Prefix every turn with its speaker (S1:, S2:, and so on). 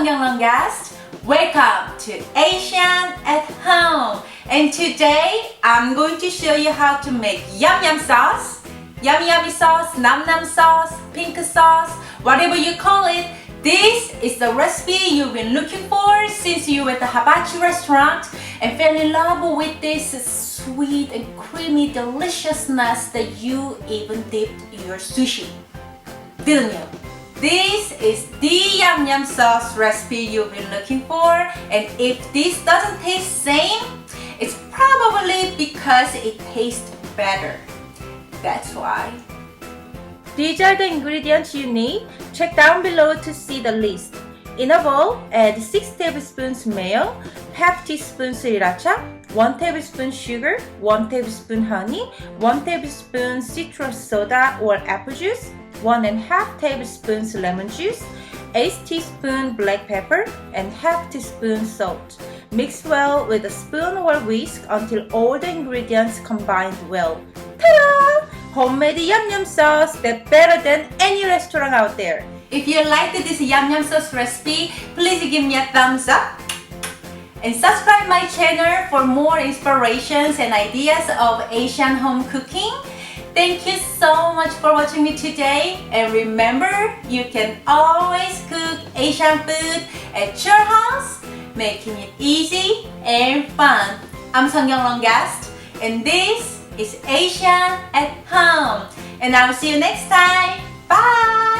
S1: Song guest. Welcome to Asian at Home. And today I'm going to show you how to make yum yum sauce, yummy sauce, nam sauce, pink sauce, whatever you call it. This is the recipe you've been looking for since you were at the hibachi restaurant and fell in love with this sweet and creamy deliciousness that you even dipped your sushi. Didn't you? This is the yum yum sauce recipe you've been looking for, and if this doesn't taste same, it's probably because it tastes better. That's why. These are the ingredients you need. Check down below to see the list. In a bowl, add 6 tablespoons mayo, half teaspoon sriracha, 1 tablespoon sugar, 1 tablespoon honey, 1 tablespoon citrus soda or apple juice, 1.5 tablespoons lemon juice, 8 teaspoon black pepper, and half teaspoon salt. Mix well with a spoon or whisk until all the ingredients combine well. Ta-da! Homemade yum yum sauce that's better than any restaurant out there. If you liked this yum yum sauce recipe, please give me a thumbs up and subscribe my channel for more inspirations and ideas of Asian home cooking. Thank you so much for watching me today, and remember, you can always cook Asian food at your house, making it easy and fun. I'm Song guest, and this is Asian at Home, and I'll see you next time. Bye!